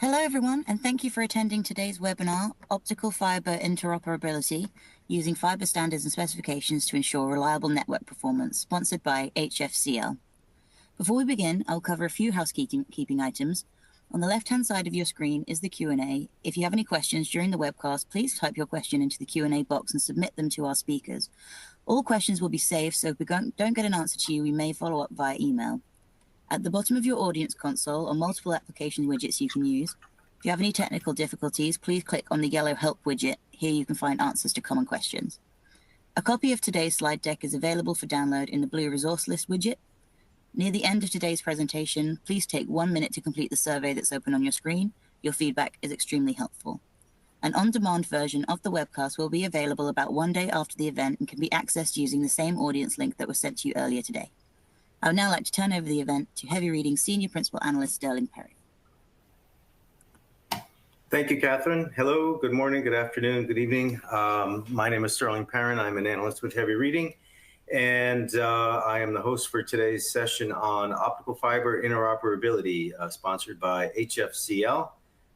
Hello everyone, and thank you for attending today's webinar, Optical Fiber Interoperability, using fiber standards and specifications to ensure reliable network performance, sponsored by HFCL. Before we begin, I'll cover a few housekeeping items. On the left-hand side of your screen is the Q&A. If you have any questions during the webcast, please type your question into the Q&A box and submit them to our speakers. All questions will be saved, so if we don't get an answer to you, we may follow up via email. At the bottom of your audience console are multiple application widgets you can use. If you have any technical difficulties, please click on the yellow Help widget. Here you can find answers to common questions. A copy of today's slide deck is available for download in the blue resource list widget. Near the end of today's presentation, please take 1 minute to complete the survey that's open on your screen. Your feedback is extremely helpful. An on-demand version of the webcast will be available about 1 day after the event and can be accessed using the same audience link that was sent to you earlier today. I would now like to turn over the event to Heavy Reading Senior Principal Analyst Sterling Perry. Thank you, Catherine. Hello, good morning, good afternoon, good evening. My name is Sterling Perrin. I'm an analyst with Heavy Reading, and I am the host for today's session on optical fiber interoperability, sponsored by HFCL.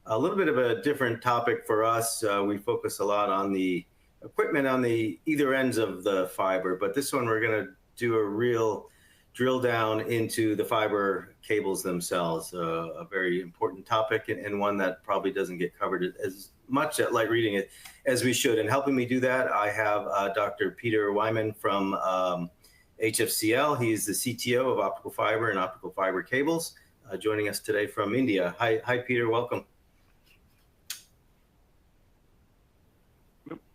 A little bit of a different topic for us. We focus a lot on the equipment on the either ends of the fiber, but this one we're going to do a real drill down into the fiber cables themselves, a very important topic and one that probably doesn't get covered as much at Light Reading it as we should. And helping me do that, I have Dr. Peter Weimann from HFCL. He's the CTO of optical fiber and optical fiber cables, joining us today from India. Hi, Peter, welcome.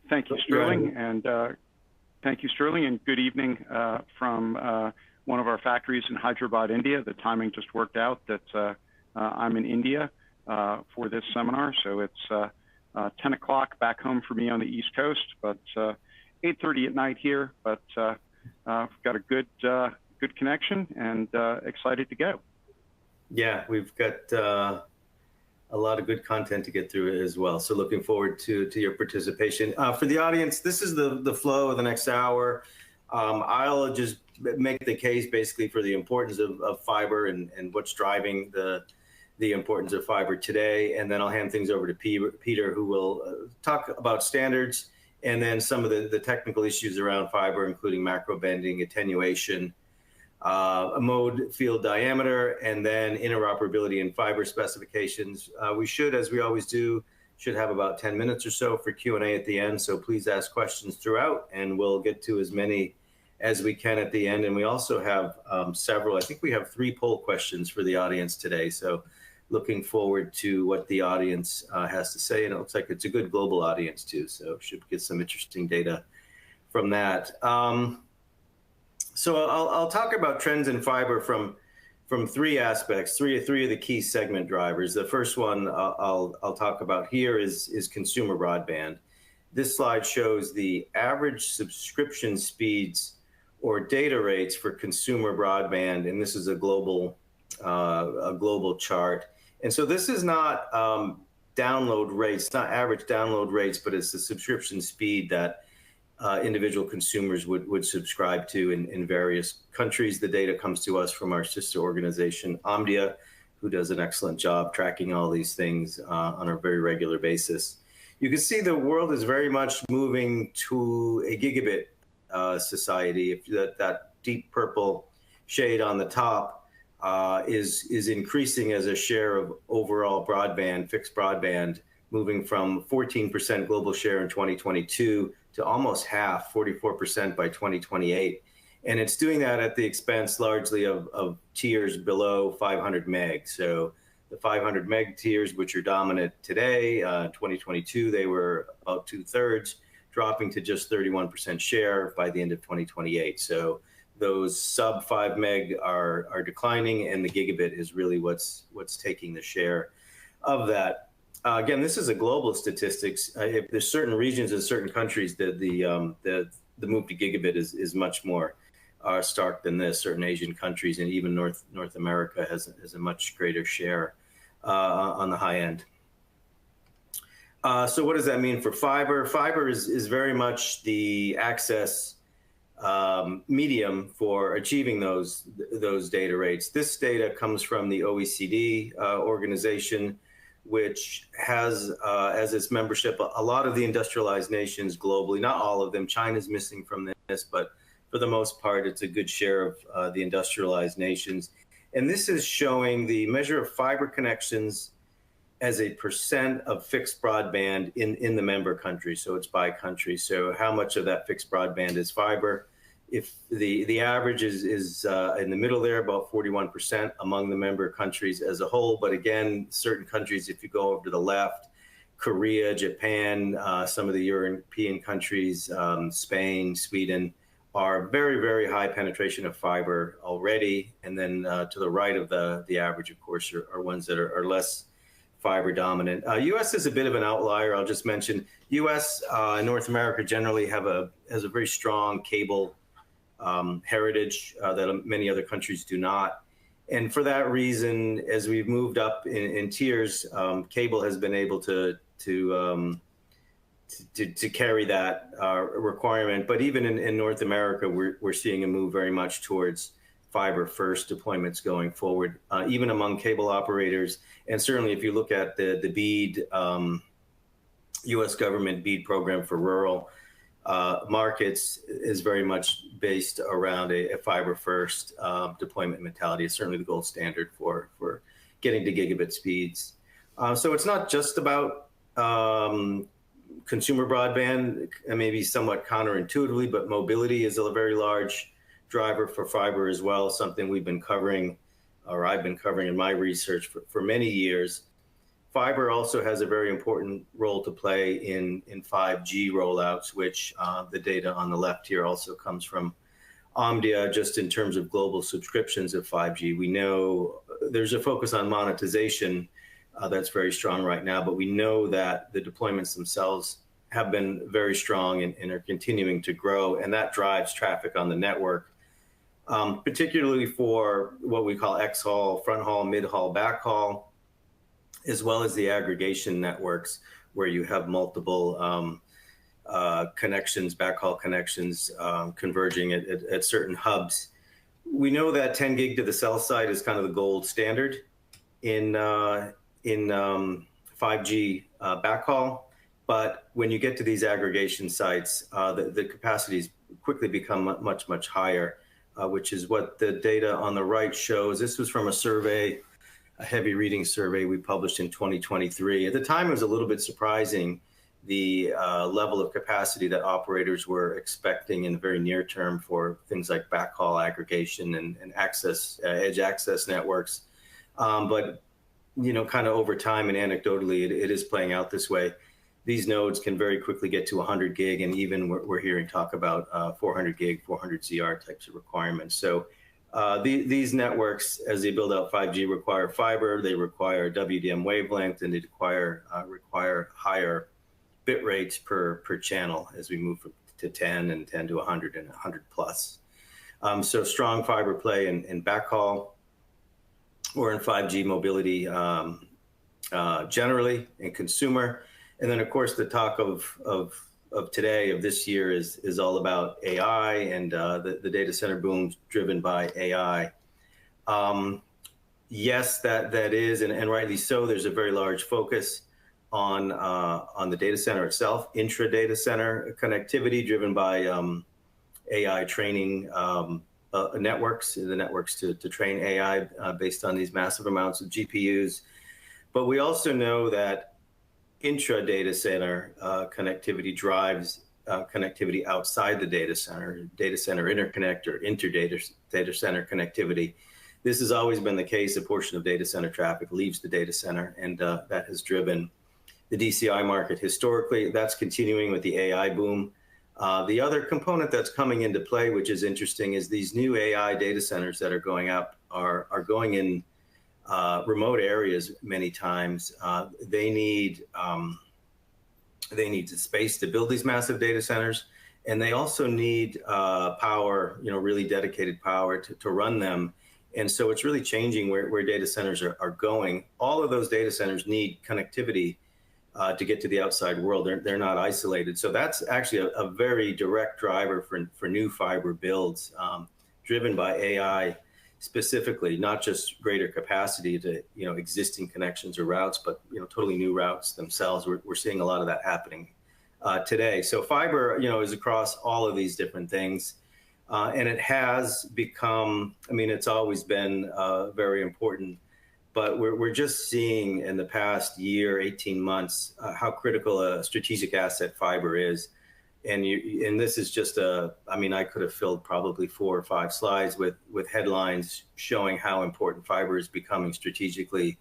Thank you, Sterling, and good evening from one of our factories in Hyderabad, India. The timing just worked out that I'm in India for this seminar, so it's 10 o'clock back home for me on the East Coast, but 8:30 at night here. But we've got a good connection and excited to go. Yeah, we've got a lot of good content to get through as well. So looking forward to your participation. For the audience, this is the flow of the next hour. I'll just make the case basically for the importance of fiber and what's driving the importance of fiber today. And then I'll hand things over to Peter, who will talk about standards and then some of the technical issues around fiber, including macrobending, attenuation, a mode field diameter, and then interoperability and fiber specifications. We should, as we always do, should have about 10 minutes or so for Q&A at the end. So please ask questions throughout, and we'll get to as many as we can at the end. And we also have several, I think we have 3 poll questions for the audience today. So looking forward to what the audience has to say. And it looks like it's a good global audience too. So should get some interesting data from that. So I'll talk about trends in fiber from 3 aspects, three of the key segment drivers. The first one I'll talk about here is consumer broadband. This slide shows the average subscription speeds or data rates for consumer broadband, and this is a global chart. And so this is not download rates, not average download rates, but it's the subscription speed that individual consumers would subscribe to in various countries. The data comes to us from our sister organization, Omdia, who does an excellent job tracking all these things on a very regular basis. You can see the world is very much moving to a gigabit society. If that deep purple shade on the top is increasing as a share of overall broadband, fixed broadband, moving from 14% global share in 2022 to almost half, 44% by 2028. And it's doing that at the expense largely of tiers below 500 meg. So the 500 meg tiers, which are dominant today, 2022, they were about 2/3, dropping to just 31% share by the end of 2028. So those sub 5 meg are declining, and the gigabit is really what's taking the share of that. Again, this is a global statistics. If there's certain regions in certain countries that the move to gigabit is much more stark than this. Certain Asian countries and even North America has a much greater share on the high end. So what does that mean for fiber? Fiber is very much the access medium for achieving those data rates. This data comes from the OECD organization, which has as its membership a lot of the industrialized nations globally. Not all of them. China's missing from this, but for the most part, it's a good share of the industrialized nations. And this is showing the measure of fiber connections as a percent of fixed broadband in the member country. So it's by country. So how much of that fixed broadband is fiber? If the average is in the middle there, about 41% among the member countries as a whole. But again, certain countries, if you go over to the left, Korea, Japan, some of the European countries, Spain, Sweden, are very, very high penetration of fiber already. And then to the right of the average, of course, are ones that are less fiber dominant. U.S. is a bit of an outlier. I'll just mention U.S. and North America generally has a very strong cable heritage that many other countries do not. And for that reason, as we've moved up in tiers, cable has been able to carry that requirement. But even in North America, we're seeing a move very much towards fiber first deployments going forward, even among cable operators. And certainly if you look at the BEAD, US government BEAD program for rural markets is very much based around a fiber first deployment mentality. It's certainly the gold standard for getting to gigabit speeds. So it's not just about consumer broadband, maybe somewhat counterintuitively, but mobility is a very large driver for fiber as well, something we've been covering, or I've been covering in my research for many years. Fiber also has a very important role to play in 5G rollouts, which the data on the left here also comes from Omdia, just in terms of global subscriptions of 5G. We know there's a focus on monetization that's very strong right now, but we know that the deployments themselves have been very strong and are continuing to grow, and that drives traffic on the network. Particularly for what we call X-haul, front haul, mid haul, back haul, as well as the aggregation networks where you have multiple connections, backhaul connections converging at certain hubs. We know that 10 gig to the cell site is kind of the gold standard in 5G backhaul. But when you get to these aggregation sites, the capacities quickly become much, much higher. Which is what the data on the right shows. This was from a survey, a heavy reading survey we published in 2023. At the time, it was a little bit surprising, the level of capacity that operators were expecting in the very near term for things like backhaul aggregation and access, edge access networks. But, you know, kind of over time and anecdotally, it is playing out this way. These nodes can very quickly get to 100 gig, and even we're hearing talk about 400 gig, 400 ZR types of requirements. So these networks, as they build out 5G, require fiber, they require WDM wavelength, and they require higher bit rates per channel as we move to 10 and 10 to 100 and 100 plus. So strong fiber play in backhaul or in 5G mobility generally, in consumer. And then, of course, the talk of today, of this year, is all about AI and the data center boom driven by AI. Yes, that is, and rightly so. There's a very large focus on the data center itself, intra-data center connectivity driven by AI training networks, the networks to train AI based on these massive amounts of GPUs. But we also know that intra-data center connectivity drives connectivity outside the data center interconnect or inter-data center connectivity. This has always been the case. A portion of data center traffic leaves the data center, and that has driven the DCI market historically. That's continuing with the AI boom. The other component that's coming into play, which is interesting, is these new AI data centers that are going up are going in remote areas many times. They need the space to build these massive data centers, and they also need power, really dedicated power to run them. And so it's really changing where data centers are going. All of those data centers need connectivity to get to the outside world. They're not isolated. So that's actually a very direct driver for new fiber builds driven by AI. specifically, not just greater capacity to, existing connections or routes, but, totally new routes themselves. We're seeing a lot of that happening today. So fiber, is across all of these different things. And it has become, it's always been very important, but we're just seeing in the past year, 18 months, how critical a strategic asset fiber is. And this is just I could have filled probably 4 or 5 slides with headlines showing how important fiber is becoming strategically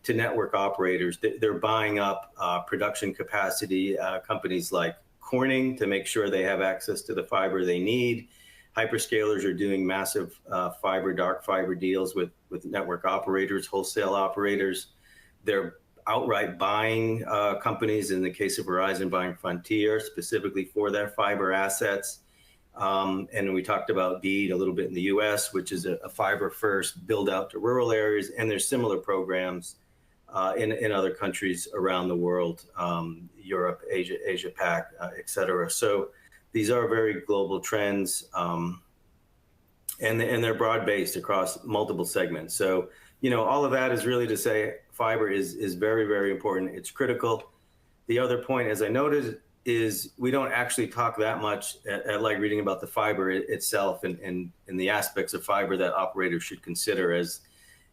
to network operators. They're buying up production capacity, companies like Corning, to make sure they have access to the fiber they need. Hyperscalers are doing massive dark fiber deals with network operators, wholesale operators. They're outright buying companies, in the case of Verizon buying Frontier specifically for their fiber assets. And we talked about BEAD a little bit in the US, which is a fiber first build out to rural areas. And there's similar programs in other countries around the world, Europe, Asia Pac, et cetera. So these are very global trends, and they're broad-based across multiple segments. So, all of that is really to say fiber is very, very important. It's critical. The other point, as I noted, is we don't actually talk that much at like reading about the fiber itself and the aspects of fiber that operators should consider as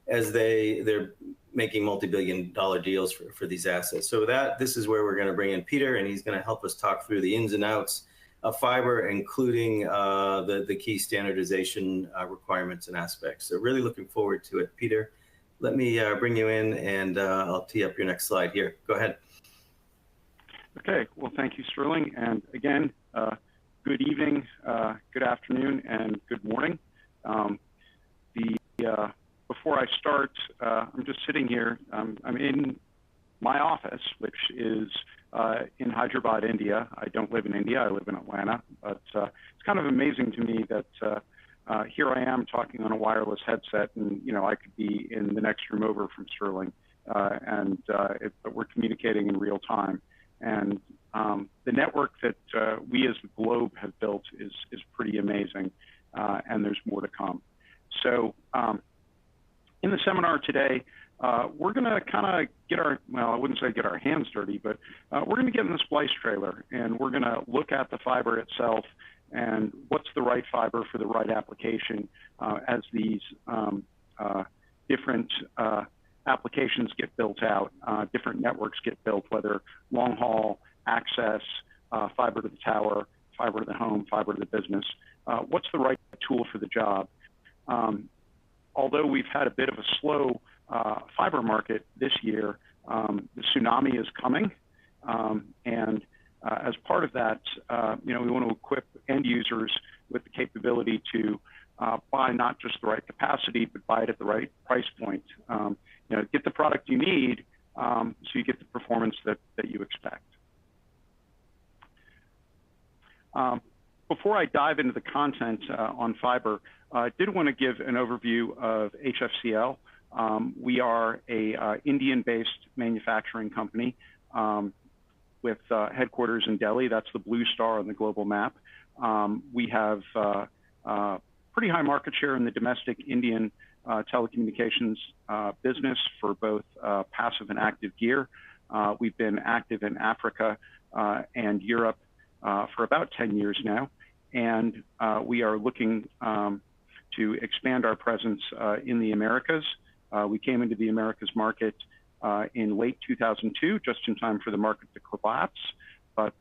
they're making multi-billion-dollar deals for these assets. So this is where we're going to bring in Peter, and he's going to help us talk through the ins and outs of fiber, including the key standardization requirements and aspects. So really looking forward to it. Peter, let me bring you in, and I'll tee up your next slide here. Go ahead. Okay, well, thank you, Sterling. And again, good evening, good afternoon, and good morning. Before I start, I'm just sitting here. I'm in my office, which is in Hyderabad, India. I don't live in India, I live in Atlanta, but it's kind of amazing to me that here I am talking on a wireless headset, and I could be in the next room over from Sterling, but we're communicating in real time. And the network that we as the globe have built is pretty amazing, and there's more to come. So in the seminar today, we're going to kind of I wouldn't say get our hands dirty, but we're going to get in the splice trailer, and we're going to look at the fiber itself and what's the right fiber for the right application as these different applications get built out, different networks get built, whether long haul, access, fiber to the tower, fiber to the home, fiber to the business. What's the right tool for the job? Although we've had a bit of a slow fiber market this year, the tsunami is coming. And as part of that, we want to equip end users with the capability to buy not just the right capacity, but buy it at the right price point. Get the product you need so you get the performance that you expect. Before I dive into the content on fiber, I did want to give an overview of HFCL. We are a Indian-based manufacturing company with headquarters in Delhi. That's the blue star on the global map. We have pretty high market share in the domestic Indian telecommunications business for both passive and active gear. We've been active in Africa and Europe for about 10 years now, and we are looking to expand our presence in the Americas. We came into the Americas market in late 2002, just in time for the market to collapse, but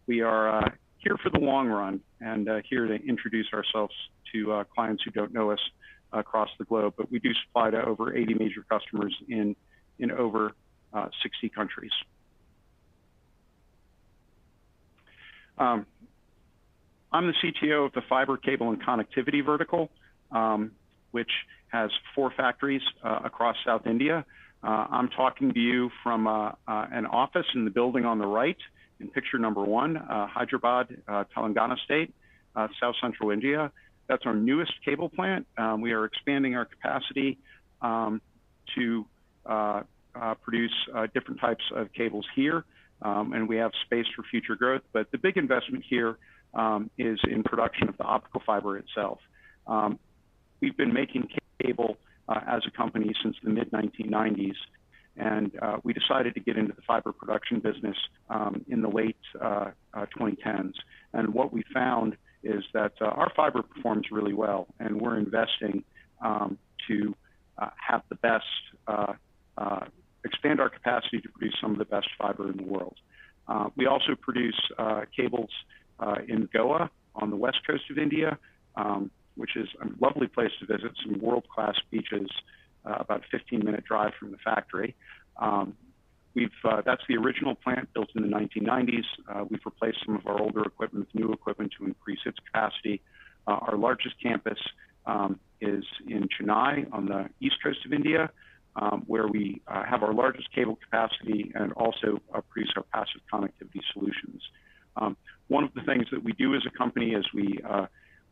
we are here for the long run and here to introduce ourselves to clients who don't know us across the globe, but we do supply to over 80 major customers in over 60 countries. I'm the CTO of the fiber, cable, and connectivity vertical, which has 4 factories across South India. I'm talking to you from an office in the building on the right in picture number 1, Hyderabad, Telangana State, South Central India. That's our newest cable plant. We are expanding our capacity to produce different types of cables here, and we have space for future growth. But the big investment here is in production of the optical fiber itself. we've been making cable as a company since the mid-1990s. And we decided to get into the fiber production business in the late 2010s. And what we found is that our fiber performs really well, and we're investing to have the best, expand our capacity to produce some of the best fiber in the world. We also produce cables in Goa on the west coast of India, which is a lovely place to visit, some world-class beaches, about a 15-minute drive from the factory. That's the original plant built in the 1990s. We've replaced some of our older equipment with new equipment to increase its capacity. Our largest campus is in Chennai on the east coast of India, where we have our largest cable capacity and also produce our passive connectivity solutions. One of the things that we do as a company is we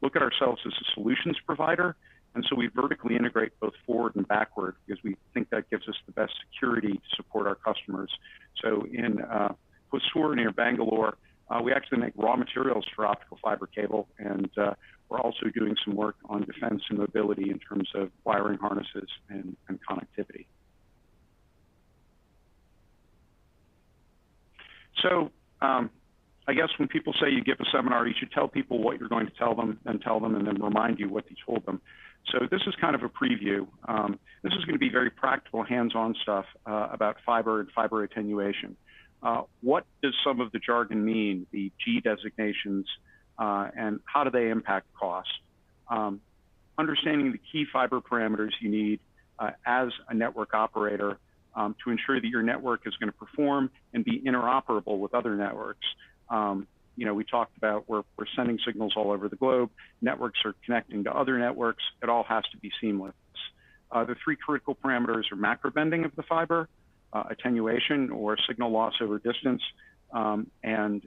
look at ourselves as a solutions provider. And so we vertically integrate both forward and backward because we think that gives us the best security to support our customers. So in Hosur near Bangalore, we actually make raw materials for optical fiber cable, and we're also doing some work on defense and mobility in terms of wiring harnesses and connectivity. So I guess when people say you give a seminar, you should tell people what you're going to tell them, and then remind you what you told them. So this is kind of a preview. This is going to be very practical, hands-on stuff about fiber and fiber attenuation. What does some of the jargon mean, the G designations, and how do they impact cost? Understanding the key fiber parameters you need as a network operator to ensure that your network is going to perform and be interoperable with other networks. We talked about we're sending signals all over the globe. Networks are connecting to other networks. It all has to be seamless. The three critical parameters are macrobending of the fiber, attenuation or signal loss over distance, and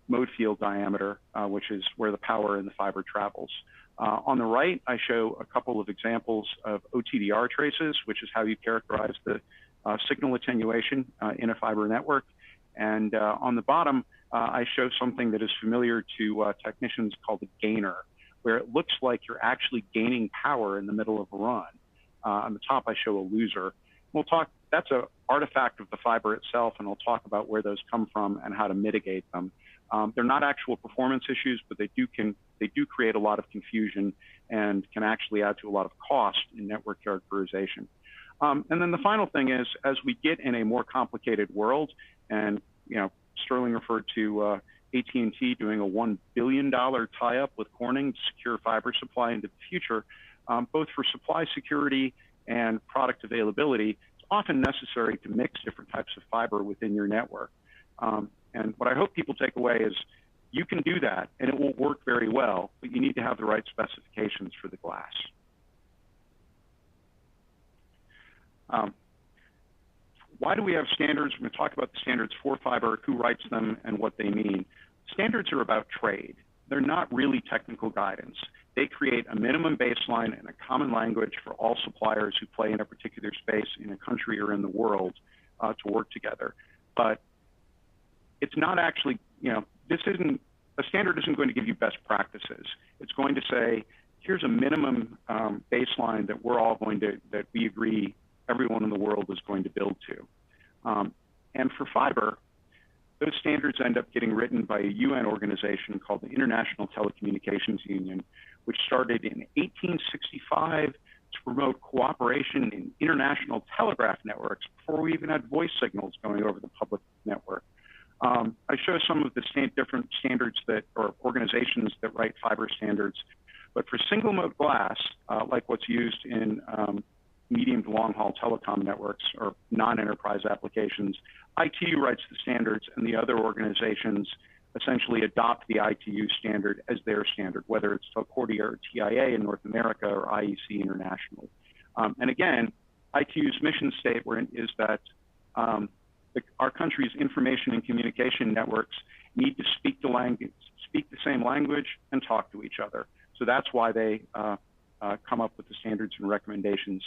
mode field diameter, which is where the power in the fiber travels. On the right, I show a couple of examples of OTDR traces, which is how you characterize the signal attenuation in a fiber network. And on the bottom, I show something that is familiar to technicians called a gainer, where it looks like you're actually gaining power in the middle of a run. On the top, I show a loser. That's an artifact of the fiber itself, and I'll talk about where those come from and how to mitigate them. They're not actual performance issues, but they do create a lot of confusion and can actually add to a lot of cost in network characterization. And then the final thing is, as we get in a more complicated world, and Sterling referred to AT&T doing a $1 billion tie-up with Corning to secure fiber supply into the future, both for supply security and product availability. It's often necessary to mix different types of fiber within your network. And what I hope people take away is you can do that, and it will work very well, but you need to have the right specifications for the glass. Why do we have standards? We're going to talk about the standards for fiber, who writes them, and what they mean. Standards are about trade. They're not really technical guidance. They create a minimum baseline and a common language for all suppliers who play in a particular space in a country or in the world to work together. But it's not actually, a standard isn't going to give you best practices. It's going to say, here's a minimum baseline that that we agree everyone in the world is going to build to. And for fiber, those standards end up getting written by a UN organization called the International Telecommunications Union, which started in 1865 to promote cooperation in international telegraph networks before we even had voice signals going over the public network. I show some of the different standards or organizations that write fiber standards, but for single mode glass, like what's used in medium to long haul telecom networks or non-enterprise applications, ITU writes the standards, and the other organizations essentially adopt the ITU standard as their standard, whether it's Telcordia or TIA in North America or IEC internationally. And again, ITU's mission statement is that our country's information and communication networks need to speak the same language and talk to each other. So that's why they come up with the standards and recommendations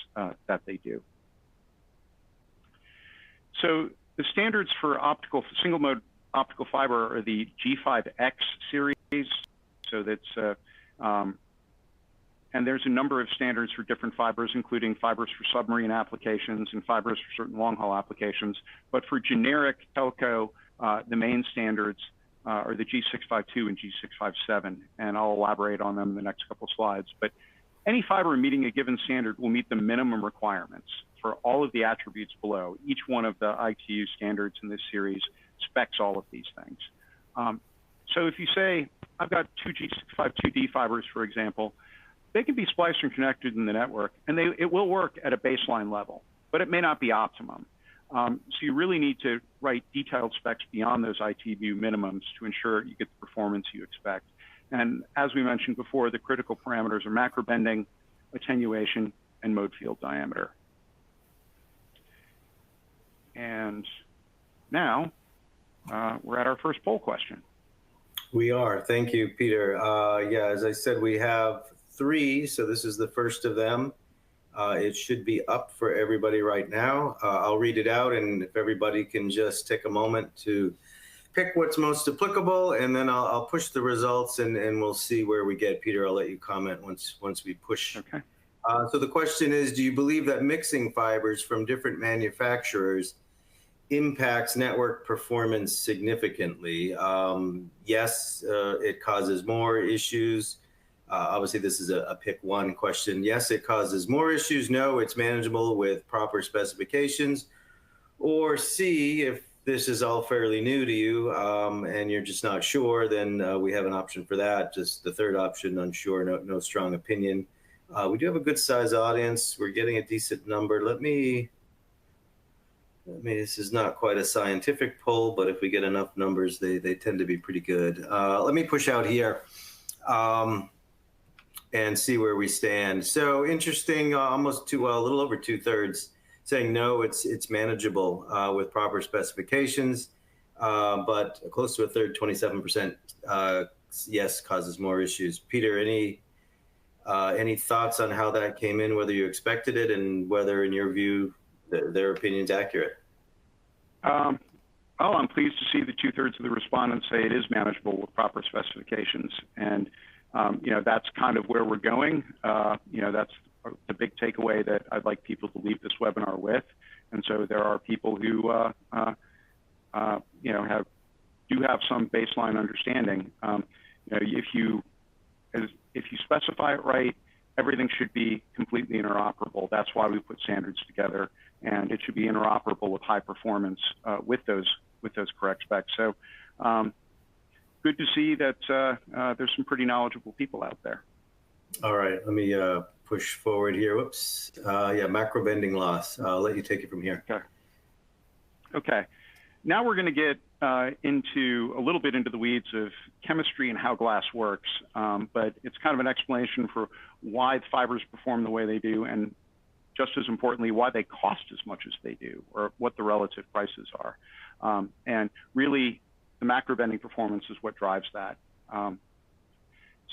that they do. So the standards for single mode optical fiber are the G5X series. So that's And there's a number of standards for different fibers, including fibers for submarine applications and fibers for certain long-haul applications. But for generic telco, the main standards are the G652 and G657, and I'll elaborate on them in the next couple slides. But any fiber meeting a given standard will meet the minimum requirements for all of the attributes below. Each one of the ITU standards in this series specs all of these things. So if you say, I've got two G652D fibers, for example, they can be spliced and connected in the network, and it will work at a baseline level, but it may not be optimum. So you really need to write detailed specs beyond those ITU minimums to ensure you get the performance you expect. And as we mentioned before, the critical parameters are macrobending, attenuation, and mode field diameter. And now we're at our first poll question. We are. Thank you, Peter. Yeah, as I said, we have 3, so this is the first of them. It should be up for everybody right now. I'll read it out, and if everybody can just take a moment to pick what's most applicable, and then I'll push the results, and we'll see where we get. Peter, I'll let you comment once we push. Okay. So the question is, do you believe that mixing fibers from different manufacturers impacts network performance significantly? Yes, it causes more issues. Obviously, this is a pick one question. Yes, it causes more issues. No, it's manageable with proper specifications. Or C, if this is all fairly new to you and you're just not sure, then we have an option for that. Just the third option, unsure, no strong opinion. We do have a good size audience. We're getting a decent number. This is not quite a scientific poll, but if we get enough numbers, they tend to be pretty good. Let me push out here and see where we stand. So interesting, a little over 2/3 saying no, it's manageable with proper specifications, but close to a third, 27%, yes, causes more issues. Peter, any thoughts on how that came in, whether you expected it, and whether, in your view, their opinion's accurate? I'm pleased to see that 2/3 of the respondents say it is manageable with proper specifications. And, that's kind of where we're going. That's the big takeaway that I'd like people to leave this webinar with. And so there are people who, do have some baseline understanding. If you specify it right, everything should be completely interoperable. That's why we put standards together, and it should be interoperable with high performance with those correct specs. So good to see that there's some pretty knowledgeable people out there. All right, let me push forward here. Whoops. Macro bending loss. I'll let you take it from here. Okay. Now we're going to get into a little bit into the weeds of chemistry and how glass works, but it's kind of an explanation for why the fibers perform the way they do, and just as importantly, why they cost as much as they do, or what the relative prices are. And really, the macro bending performance is what drives that.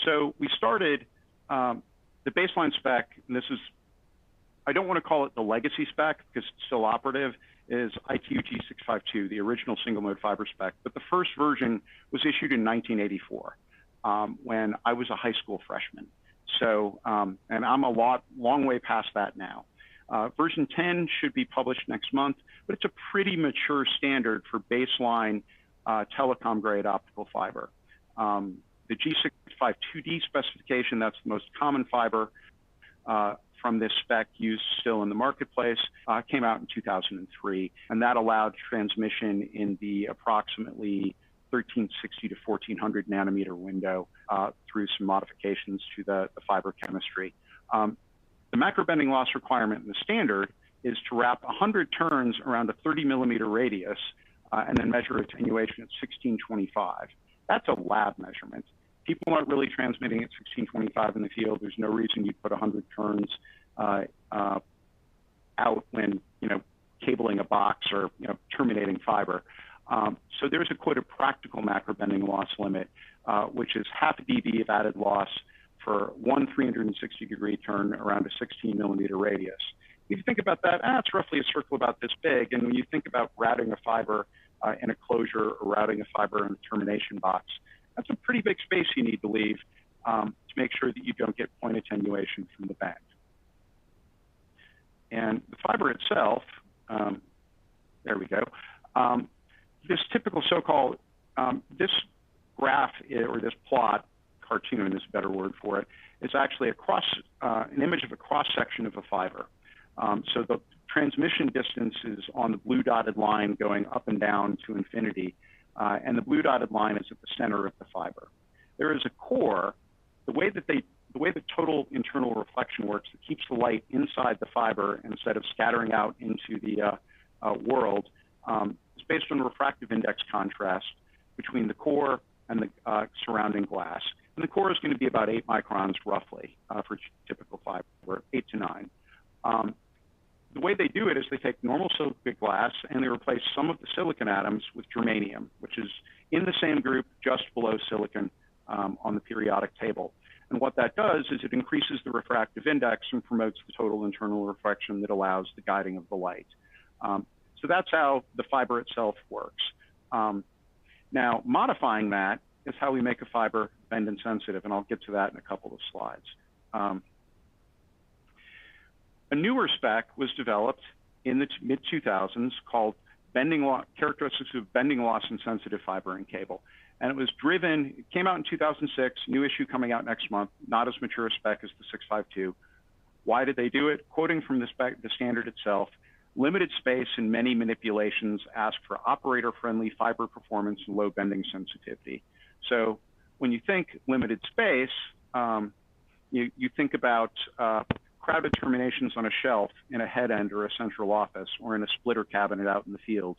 So we started the baseline spec, and this is, I don't want to call it the legacy spec because it's still operative, is ITU G652, the original single mode fiber spec. But the first version was issued in 1984 when I was a high school freshman. So, and I'm a long way past that now. Version 10 should be published next month, but it's a pretty mature standard for baseline telecom grade optical fiber. The G652D specification, that's the most common fiber from this spec used still in the marketplace, came out in 2003, and that allowed transmission in the approximately 1360 to 1400 nanometer window through some modifications to the fiber chemistry. The macro bending loss requirement in the standard is to wrap 100 turns around a 30 millimeter radius and then measure attenuation at 1625. That's a lab measurement. People aren't really transmitting at 1625 in the field. There's no reason you'd put 100 turns out when cabling a box or terminating fiber. So there's a practical macro bending loss limit, which is half a dB of added loss for one 360-degree turn around a 16 millimeter radius. If you think about that, it's roughly a circle about this big. And when you think about routing a fiber in a closure or routing a fiber in a termination box, that's a pretty big space you need to leave. to make sure that you don't get point attenuation from the bend. And the fiber itself, there we go. This typical so-called, this graph or this plot, cartoon is a better word for it, is actually an image of a cross-section of a fiber. So the transmission distance is on the blue dotted line going up and down to infinity, and the blue dotted line is at the center of the fiber. There is a core. The way the total internal reflection works, it keeps the light inside the fiber instead of scattering out into the world. It's based on refractive index contrast between the core and the surrounding glass. And the core is going to be about 8 microns roughly for typical fiber, 8 to 9. The way they do it is they take normal silica glass and they replace some of the silicon atoms with germanium, which is in the same group just below silicon on the periodic table. And what that does is it increases the refractive index and promotes the total internal reflection that allows the guiding of the light. So that's how the fiber itself works. Now, modifying that is how we make a fiber bend insensitive, and I'll get to that in a couple of slides. A newer spec was developed in the mid-2000s called Characteristics of Bending Loss Insensitive Fiber and Cable. And it was driven, it came out in 2006, new issue coming out next month, not as mature a spec as the 652. Why did they do it? Quoting from the standard itself, limited space and many manipulations ask for operator-friendly fiber performance and low bending sensitivity. So when you think limited space, you think about crowded terminations on a shelf in a head end or a central office or in a splitter cabinet out in the field.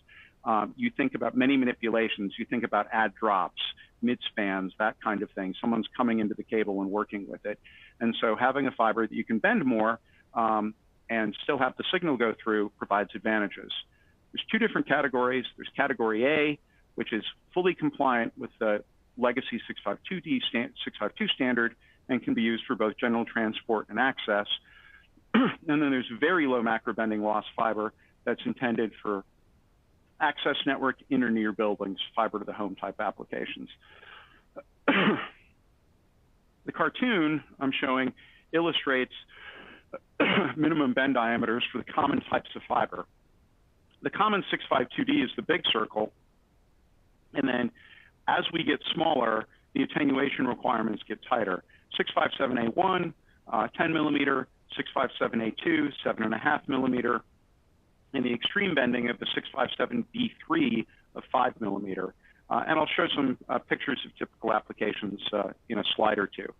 You think about many manipulations. You think about add drops, mid-spans, that kind of thing. Someone's coming into the cable and working with it. And so having a fiber that you can bend more and still have the signal go through provides advantages. There's 2 different categories. There's category A, which is fully compliant with the legacy 652 standard and can be used for both general transport and access. And then there's very low macro bending loss fiber that's intended for access network in or near buildings, fiber to the home type applications. The cartoon I'm showing illustrates minimum bend diameters for the common types of fiber. The common 652D is the big circle. And then as we get smaller, the attenuation requirements get tighter. 657A1, 10 millimeter, 657A2, 7.5 millimeter, and the extreme bending of the 657B3 of 5 millimeter. And I'll show some pictures of typical applications in a slide or two.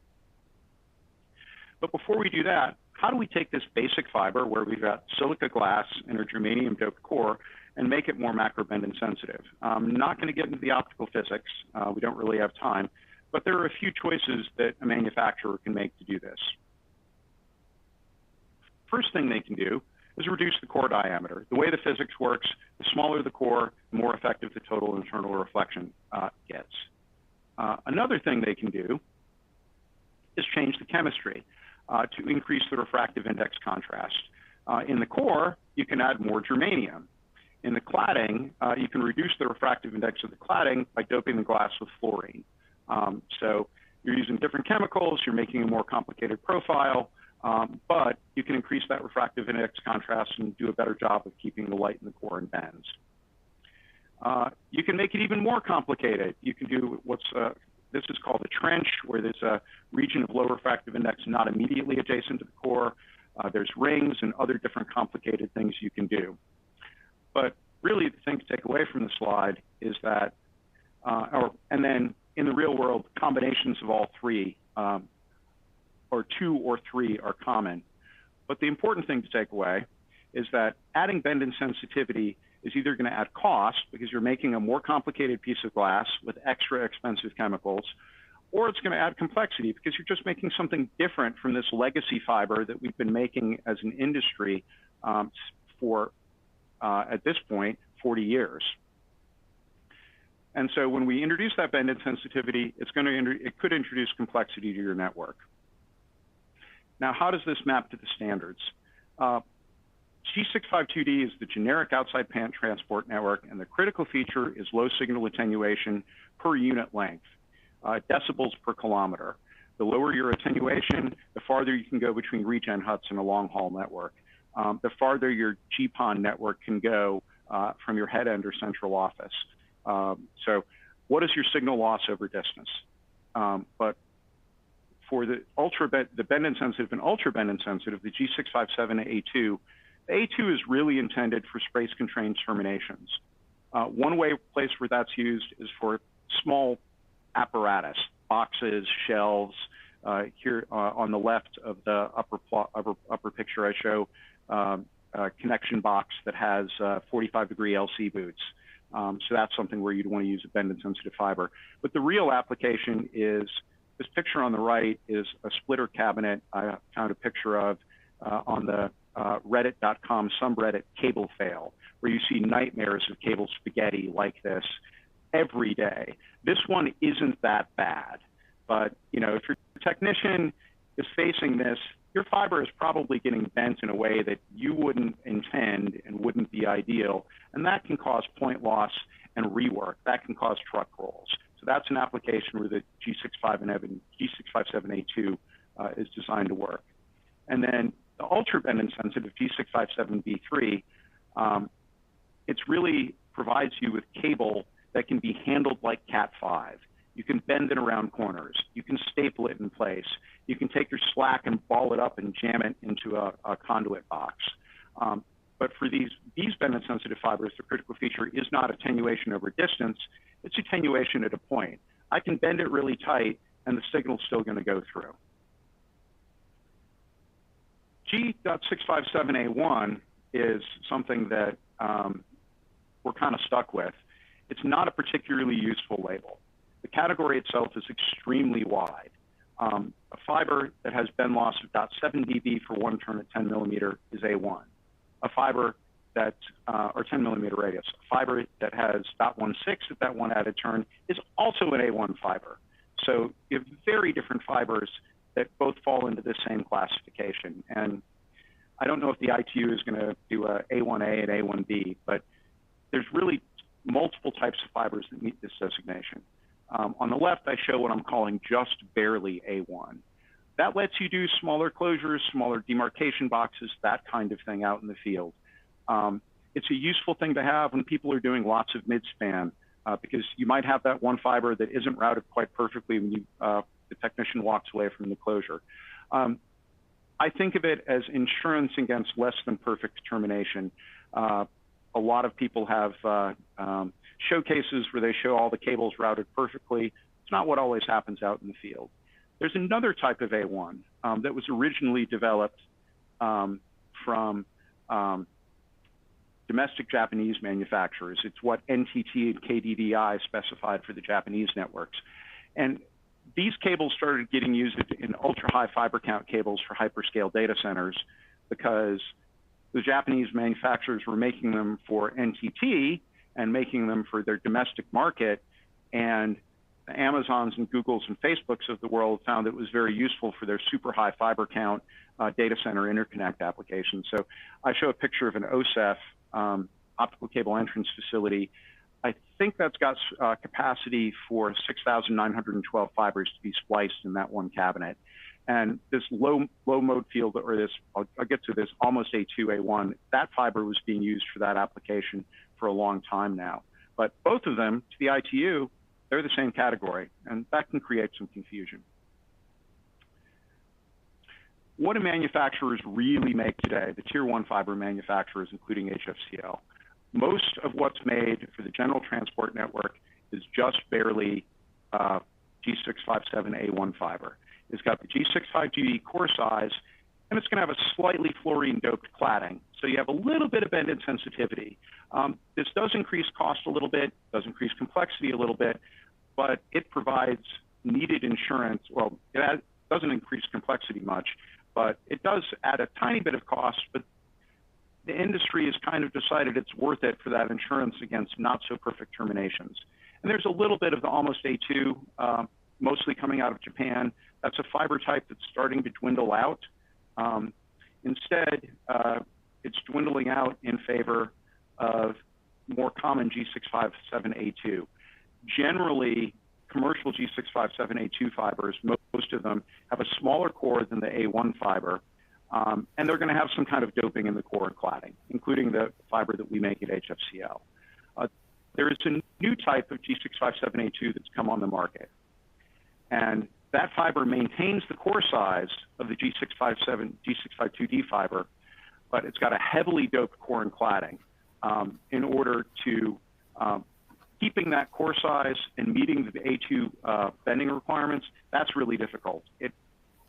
But before we do that, how do we take this basic fiber where we've got silica glass and a germanium doped core and make it more macro bend insensitive? I'm not going to get into the optical physics. We don't really have time. But there are a few choices that a manufacturer can make to do this. First thing they can do is reduce the core diameter. The way the physics works, the smaller the core, the more effective the total internal reflection gets. Another thing they can do is change the chemistry to increase the refractive index contrast. In the core, you can add more germanium. In the cladding, you can reduce the refractive index of the cladding by doping the glass with fluorine. So you're using different chemicals, you're making a more complicated profile, but you can increase that refractive index contrast and do a better job of keeping the light in the core in bends. You can make it even more complicated. You can do this is called a trench, where there's a region of low refractive index not immediately adjacent to the core. There's rings and other different complicated things you can do. But really the thing to take away from the slide is that, and then in the real world, combinations of all three, or 2 or 3 are common. But the important thing to take away is that adding bend insensitivity is either going to add cost because you're making a more complicated piece of glass with extra expensive chemicals, or it's going to add complexity because you're just making something different from this legacy fiber that we've been making as an industry for, at this point, 40 years. And so when we introduce that bend insensitivity, it could introduce complexity to your network. Now, how does this map to the standards? G652D is the generic outside pant transport network, and the critical feature is low signal attenuation per unit length, decibels per kilometer. The lower your attenuation, the farther you can go between regen huts in a long-haul network. The farther your GPON network can go from your head end or central office. So what is your signal loss over distance? But for the bend insensitive and ultra bend insensitive, the G657A2, the A2 is really intended for space-constrained terminations. One place where that's used is for small apparatus, boxes, shelves. Here on the left of the upper picture, I show a connection box that has 45-degree LC boots. So that's something where you'd want to use a bend-insensitive fiber. But the real application is, this picture on the right is a splitter cabinet I found a picture of on the reddit.com subreddit cable fail, where you see nightmares of cable spaghetti like this every day. This one isn't that bad, but if your technician is facing this, your fiber is probably getting bent in a way that you wouldn't intend and wouldn't be ideal, and that can cause point loss and rework. That can cause truck rolls. So that's an application where the G657A2 is designed to work. And then the ultra bend insensitive G657B3, it really provides you with cable that can be handled like Cat5. You can bend it around corners. You can staple it in place. You can take your slack and ball it up and jam it into a conduit box. But for these bend-insensitive fibers, the critical feature is not attenuation over distance. It's attenuation at a point. I can bend it really tight, and the signal's still going to go through. G.657A1 is something that we're kind of stuck with. It's not a particularly useful label. The category itself is extremely wide. A fiber that has bend loss of 0.7 dB for one turn at 10 millimeter is A1. A fiber that, or 10 millimeter radius, a fiber that has 0.16 at that one added turn is also an A1 fiber. So you have very different fibers that both fall into this same classification. And I don't know if the ITU is going to do a A1A and A1B, but there's really multiple types of fibers that meet this designation. On the left, I show what I'm calling just barely A1. That lets you do smaller closures, smaller demarcation boxes, that kind of thing out in the field. It's a useful thing to have when people are doing lots of midspan, because you might have that one fiber that isn't routed quite perfectly when the technician walks away from the closure. I think of it as insurance against less than perfect termination. A lot of people have showcases where they show all the cables routed perfectly. It's not what always happens out in the field. There's another type of A1 that was originally developed from domestic Japanese manufacturers. It's what NTT and KDDI specified for the Japanese networks. And these cables started getting used in ultra-high fiber count cables for hyperscale data centers because the Japanese manufacturers were making them for NTT and making them for their domestic market, and the Amazons and Googles and Facebooks of the world found it was very useful for their super high fiber count data center interconnect applications. So I show a picture of an OSEF, optical cable entrance facility. I think that's got capacity for 6,912 fibers to be spliced in that one cabinet. And this low mode field, or this, I'll get to this, almost A2, A1, that fiber was being used for that application for a long time now. But both of them, to the ITU, they're the same category, and that can create some confusion. What do manufacturers really make today, the tier one fiber manufacturers, including HFCL? Most of what's made for the general transport network is just barely G657A1 fiber. It's got the G65G core size, and it's going to have a slightly fluorine-doped cladding. So you have a little bit of bend insensitivity. This does increase cost a little bit, does increase complexity a little bit, but it provides needed insurance. Well, it doesn't increase complexity much, but it does add a tiny bit of cost, but the industry has kind of decided it's worth it for that insurance against not so perfect terminations. And there's a little bit of the almost A2, mostly coming out of Japan. That's a fiber type that's starting to dwindle out. Instead, it's dwindling out in favor of more common G657A2. Generally, commercial G657A2 fibers, most of them have a smaller core than the A1 fiber, and they're going to have some kind of doping in the core and cladding, including the fiber that we make at HFCL. There is a new type of G657A2 that's come on the market, and that fiber maintains the core size of the G652D fiber, but it's got a heavily doped core and cladding in order to keeping that core size and meeting the A2 bending requirements. That's really difficult. It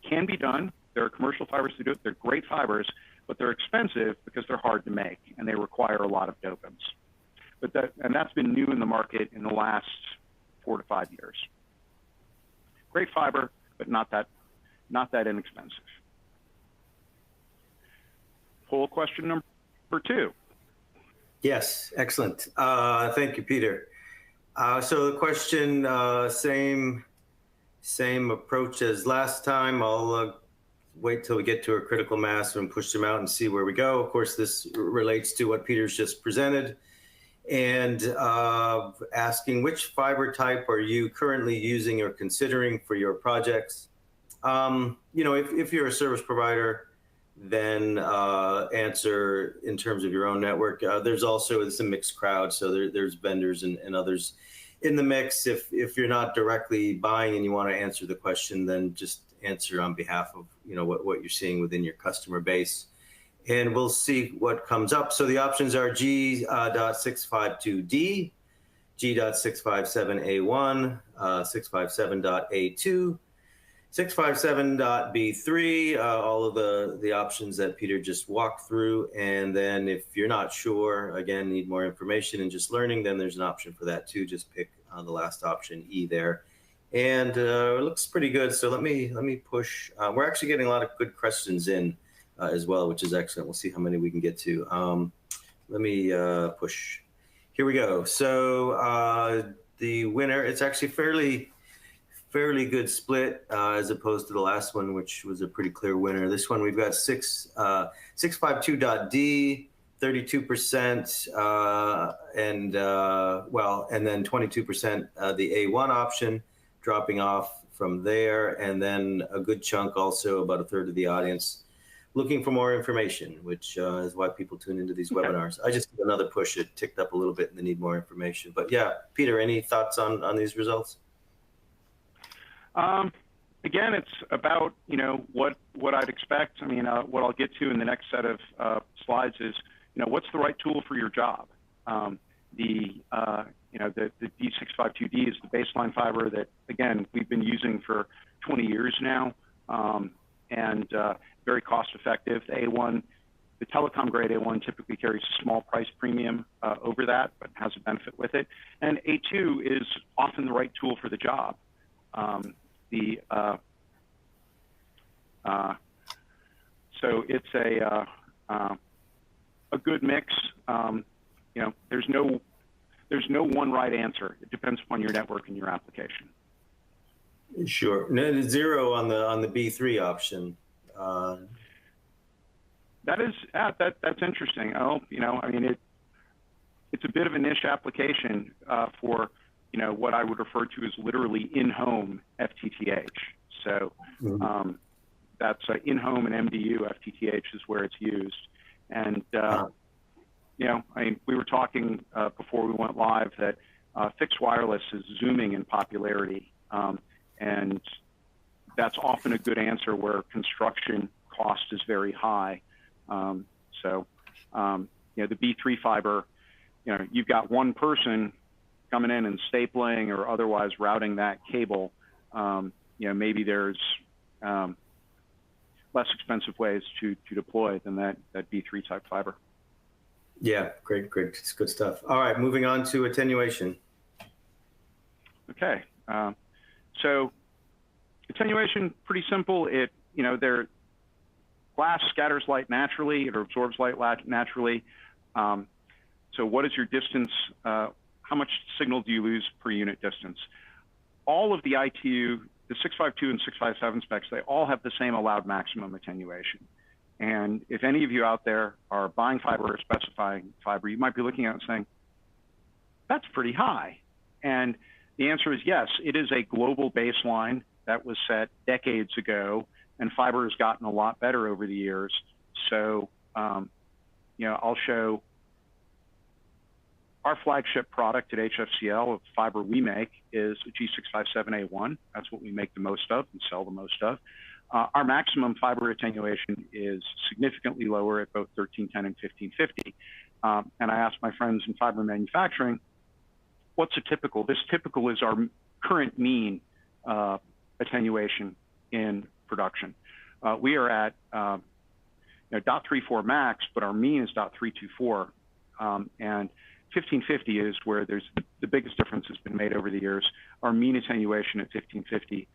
can be done. There are commercial fibers to do it. They're great fibers, but they're expensive because they're hard to make and they require a lot of dopants. That's been new in the market in the last 4 to 5 years. Great fiber, but not that inexpensive. Poll question number 2. Yes, excellent. Thank you, Peter. So the question, same approach as last time. I'll wait till we get to our critical mass and push them out and see where we go. Of course, this relates to what Peter's just presented. And asking which fiber type are you currently using or considering for your projects? If you're a service provider, then answer in terms of your own network. It's a mixed crowd, so there's vendors and others in the mix. If you're not directly buying and you want to answer the question, then just answer on behalf of what you're seeing within your customer base. And we'll see what comes up. So the options are G.652D, G.657A1, 657.A2, 657.B3, all of the options that Peter just walked through. And then if you're not sure, again, need more information and just learning, then there's an option for that too. Just pick the last option, E there. And it looks pretty good. So let me push. We're actually getting a lot of good questions in as well, which is excellent. We'll see how many we can get to. Let me push. Here we go. So the winner, it's actually fairly good split as opposed to the last one, which was a pretty clear winner. This one, we've got 652.D, 32%, and then 22% the A1 option, dropping off from there, and then a good chunk, also about a third of the audience, looking for more information, which is why people tune into these webinars. I just did another push. It ticked up a little bit and they need more information. But yeah, Peter, any thoughts on these results? Again, it's about, what I'd expect. I mean, what I'll get to in the next set of slides is, what's the right tool for your job? The D652D is the baseline fiber that, again, we've been using for 20 years now, and very cost effective. The A1, the telecom grade A1 typically carries a small price premium over that, but has a benefit with it. And A2 is often the right tool for the job. So it's a good mix. There's no one right answer. It depends upon your network and your application. Sure. No, 0 on the B3 option. That's interesting. It's a bit of a niche application for what I would refer to as literally in-home FTTH. So that's in-home and MDU FTTH is where it's used. And we were talking before we went live that fixed wireless is zooming in popularity, and that's often a good answer where construction cost is very high. The B3 fiber, you've got one person coming in and stapling or otherwise routing that cable. Maybe there's less expensive ways to deploy than that B3 type fiber. Yeah, great. It's good stuff. All right, moving on to attenuation. Okay, so attenuation, pretty simple. Glass scatters light naturally, it absorbs light naturally. So what is your distance? How much signal do you lose per unit distance? All of the ITU, the 652 and 657 specs, they all have the same allowed maximum attenuation. And if any of you out there are buying fiber or specifying fiber, you might be looking at it and saying, that's pretty high. And The answer is yes. It is a global baseline that was set decades ago, and fiber has gotten a lot better over the years. So, I'll show our flagship product at HFCL of fiber we make is G657A1. That's what we make the most of and sell the most of. Our maximum fiber attenuation is significantly lower at both 1310 and 1550. And I asked my friends in fiber manufacturing, what's a typical? This typical is our current mean attenuation in production. We are at 0.34 max, but our mean is 0.324. And 1550 is where there's the biggest difference has been made over the years. Our mean attenuation at 1550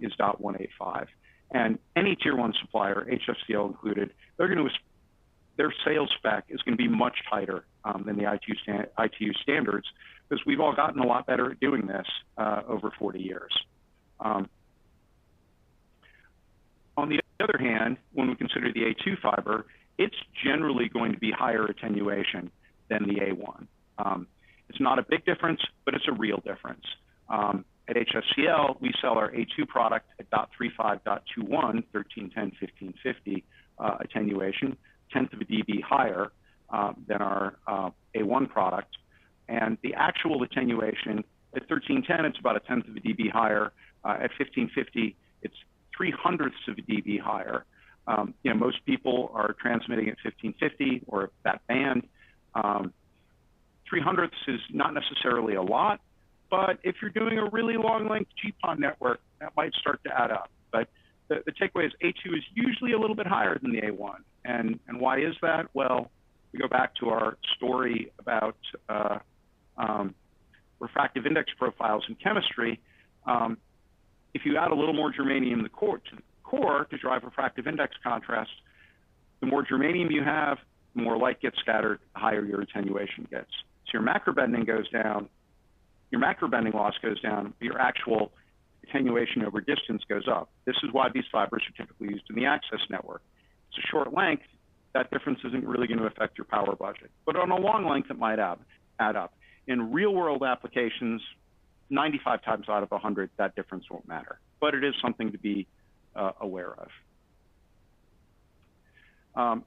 is 0.185. And any tier one supplier, HFCL included, their sales spec is going to be much tighter than the ITU standards, because we've all gotten a lot better at doing this over 40 years. On the other hand, when we consider the A2 fiber, it's generally going to be higher attenuation than the A1. It's not a big difference, but it's a real difference. At HFCL, we sell our A2 product at 0.35, 0.21, 1310, 1550 attenuation, tenth of a dB higher than our A1 product. And the actual attenuation at 1310, it's about a tenth of a dB higher. At 1550, it's 0.03 of a dB higher. Most people are transmitting at 1550 or that band. 0.03 is not necessarily a lot, but if you're doing a really long length GPON network, that might start to add up. But the takeaway is A2 is usually a little bit higher than the A1. And why is that? Well, we go back to our story about refractive index profiles in chemistry. If you add a little more germanium to the core to drive refractive index contrast, the more germanium you have, the more light gets scattered, the higher your attenuation gets. So your macrobending goes down, your macrobending loss goes down, but your actual attenuation over distance goes up. This is why these fibers are typically used in the access network. It's a short length, that difference isn't really going to affect your power budget. But on a long length, it might add up. In real world applications, 95 times out of 100, that difference won't matter. But it is something to be aware of.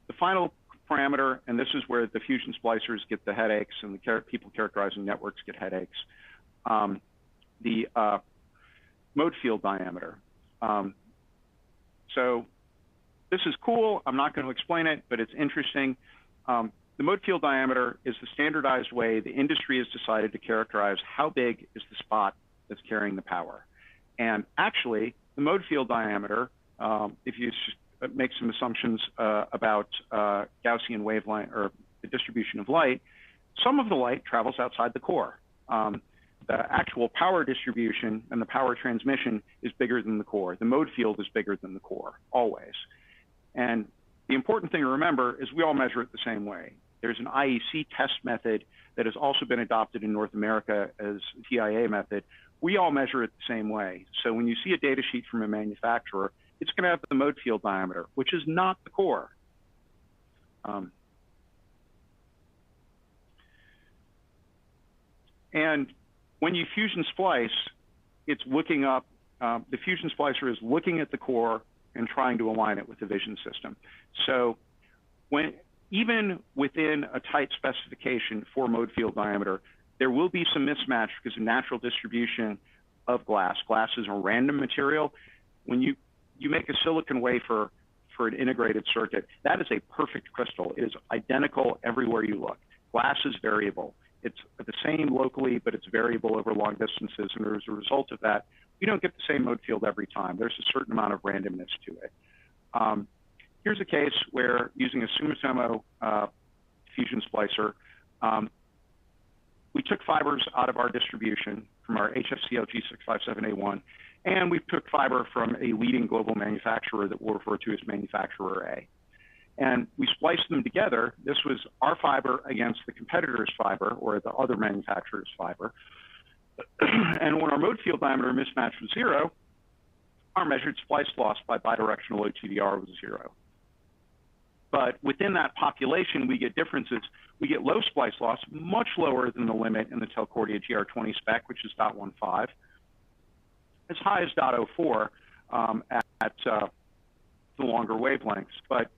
The final parameter, and this is where the fusion splicers get the headaches and the people characterizing networks get headaches, the mode field diameter. So this is cool. I'm not going to explain it, but it's interesting. The mode field diameter is the standardized way the industry has decided to characterize how big is the spot that's carrying the power. And actually, the mode field diameter, if you make some assumptions about Gaussian wavelength or the distribution of light, some of the light travels outside the core. The actual power distribution and the power transmission is bigger than the core. The mode field is bigger than the core, always. And the important thing to remember is we all measure it the same way. There's an IEC test method that has also been adopted in North America as a TIA method. We all measure it the same way. So when you see a data sheet from a manufacturer, it's going to have the mode field diameter, which is not the core. And when you fusion splice, it's looking up, the fusion splicer is looking at the core and trying to align it with the vision system. So even within a tight specification for mode field diameter, there will be some mismatch because of natural distribution of glass. Glass is a random material. When you make a silicon wafer for an integrated circuit, that is a perfect crystal. It is identical everywhere you look. Glass is variable. It's the same locally, but it's variable over long distances. And as a result of that, you don't get the same mode field every time. There's a certain amount of randomness to it. Here's a case where using a Sumitomo fusion splicer, we took fibers out of our distribution from our HFCL G657A1, and we took fiber from a leading global manufacturer that we'll refer to as manufacturer A. And we spliced them together. This was our fiber against the competitor's fiber or the other manufacturer's fiber. And when our mode field diameter mismatch was 0, our measured splice loss by bidirectional OTDR was 0. But within that population, we get differences. We get low splice loss, much lower than the limit in the Telcordia GR20 spec, which is 0.15, as high as 0.04 at the longer wavelengths. But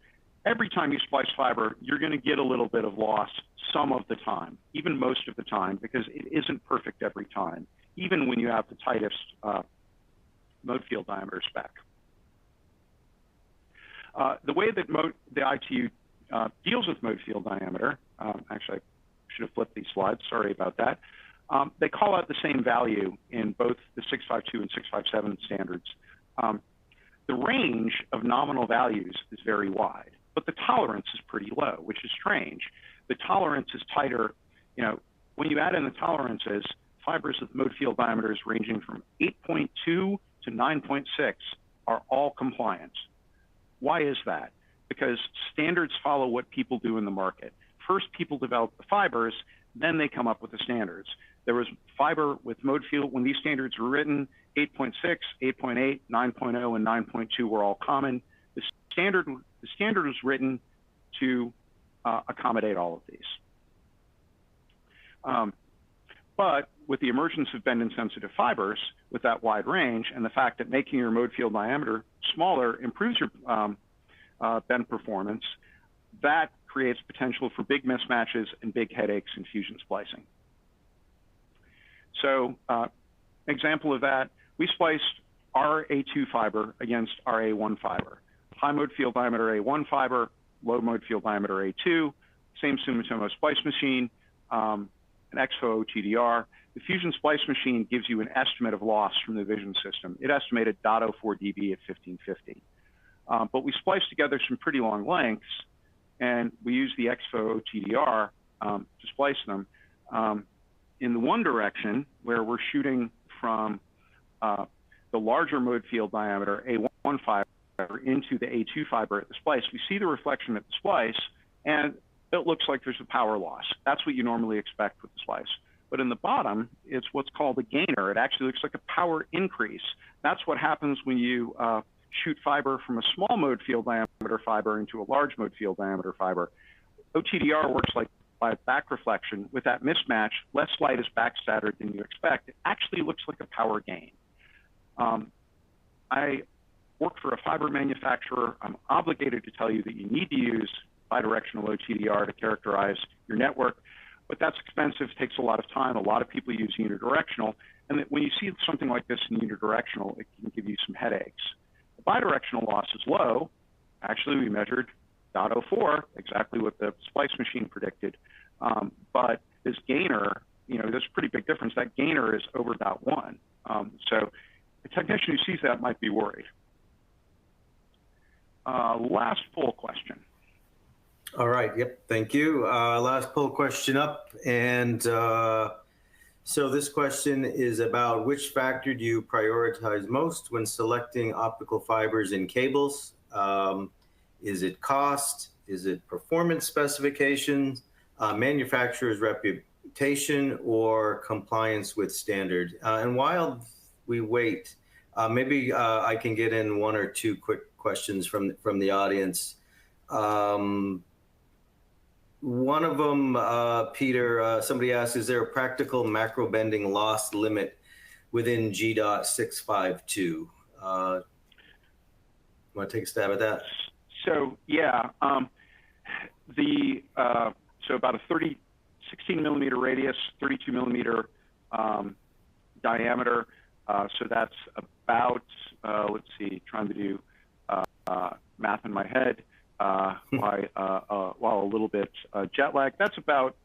every time you splice fiber, you're going to get a little bit of loss some of the time, even most of the time, because it isn't perfect every time, even when you have the tightest mode field diameter spec. The way that the ITU deals with mode field diameter, actually, I should have flipped these slides, sorry about that. They call out the same value in both the 652 and 657 standards. The range of nominal values is very wide, but the tolerance is pretty low, which is strange. The tolerance is tighter. You know, when you add in the tolerances, fibers with mode field diameters ranging from 8.2 to 9.6 are all compliant. Why is that? Because standards follow what people do in the market. First, people develop the fibers, then they come up with the standards. There was fiber with mode field, when these standards were written, 8.6, 8.8, 9.0, and 9.2 were all common. The standard was written to accommodate all of these. But with the emergence of bend-insensitive fibers, with that wide range, and the fact that making your mode field diameter smaller improves your bend performance, that creates potential for big mismatches and big headaches in fusion splicing. So, example of that, we spliced our A2 fiber against our A1 fiber. High mode field diameter A1 fiber, low mode field diameter A2, same Sumitomo splice machine, an EXFO OTDR. The fusion splice machine gives you an estimate of loss from the vision system. It estimated 0.04 dB at 1550. But we spliced together some pretty long lengths, and we used the EXFO OTDR to splice them. In the one direction, where we're shooting from the larger mode field diameter A1 fiber into the A2 fiber at the splice, we see the reflection at the splice, and it looks like there's a power loss. That's what you normally expect with the splice. But in the bottom, it's what's called a gainer. It actually looks like a power increase. That's what happens when you shoot fiber from a small mode field diameter fiber into a large mode field diameter fiber. OTDR works like by back reflection. With that mismatch, less light is backscattered than you expect. It actually looks like a power gain. I work for a fiber manufacturer. I'm obligated to tell you that you need to use bidirectional OTDR to characterize your network, but that's expensive, takes a lot of time. A lot of people use unidirectional, and that when you see something like this in unidirectional, it can give you some headaches. The bidirectional loss is low. Actually, we measured 0.04, exactly what the splice machine predicted. But this gainer, you know, there's a pretty big difference. That gainer is over 0.1. So a technician who sees that might be worried. Last poll question. All right. Yep. Thank you. Last poll question up. And so this question is about which factor do you prioritize most when selecting optical fibers in cables? Is it cost? Is it performance specifications, manufacturer's reputation, or compliance with standard? And while we wait, maybe I can get in one or two quick questions from the audience. One of them, Peter, somebody asked, is there a practical macro bending loss limit within G.652? Want to take a stab at that? So yeah, so about a 16 millimeter radius, 32 millimeter diameter. So that's about, let's see, trying to do math in my head while a little bit jet lag. That's about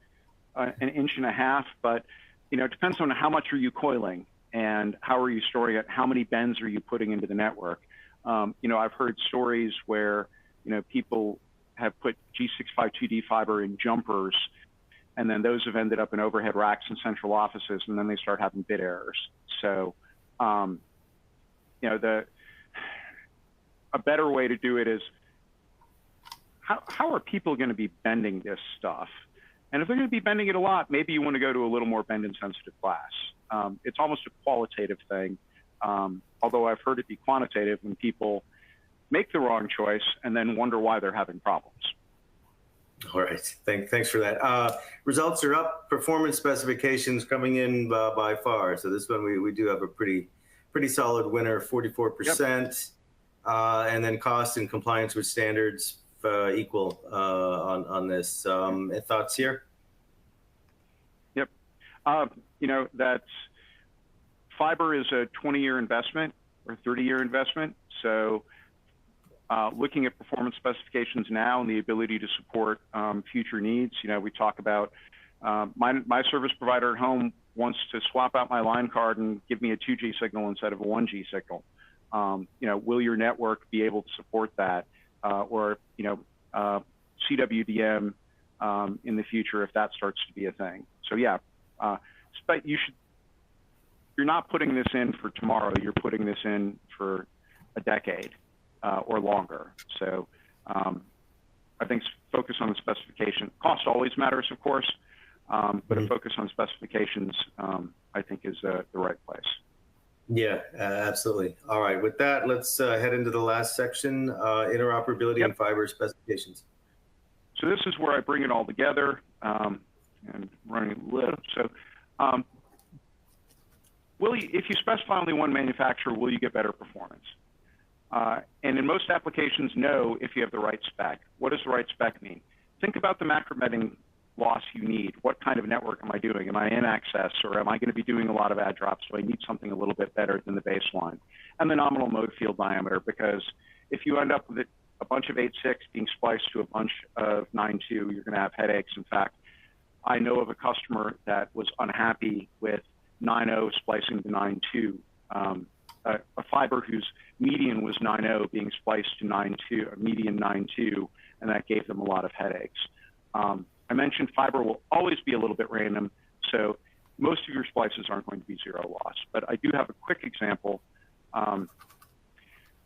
an inch and a half, but you know, it depends on how much are you coiling and how are you storing it, how many bends are you putting into the network. You know, I've heard stories where, you know, people have put G652D fiber in jumpers, and then those have ended up in overhead racks in central offices, and then they start having bit errors. So, you know, a better way to do it is, how are people going to be bending this stuff? And if they're going to be bending it a lot, maybe you want to go to a little more bend-insensitive glass. It's almost a qualitative thing, although I've heard it be quantitative when people make the wrong choice and then wonder why they're having problems. All right, thanks for that. Results are up. Performance specifications coming in by far. So this one we do have a pretty solid winner, 44%. Yep. And then cost and compliance with standards equal on this. Thoughts here? Yep. You know, that's fiber is a 20-year investment or 30-year investment. So looking at performance specifications now and the ability to support future needs, you know, we talk about my service provider at home wants to swap out my line card and give me a 2G signal instead of a 1G signal. You know, will your network be able to support that? Or, you know, CWDM in the future if that starts to be a thing. So yeah, you're not putting this in for tomorrow, you're putting this in for a decade or longer. So I think focus on the specification. Cost always matters, of course, but a focus on specifications, I think, is the right place. Yeah, absolutely. All right, with that, let's head into the last section, interoperability and fiber specifications. So this is where I bring it all together and running a little. So if you specify only one manufacturer, will you get better performance? And in most applications, no, if you have the right spec. What does the right spec mean? Think about the macrobending loss you need. What kind of network am I doing? Am I in access, or am I going to be doing a lot of add drops? So I need something a little bit better than the baseline. And the nominal mode field diameter, because if you end up with a bunch of 8.6 being spliced to a bunch of 9.2, you're going to have headaches. In fact, I know of a customer that was unhappy with 9.0 splicing to 9.2. A fiber whose median was 9.0 being spliced to 9.2, a median 9.2, and that gave them a lot of headaches. I mentioned fiber will always be a little bit random, so most of your splices aren't going to be zero loss. But I do have a quick example.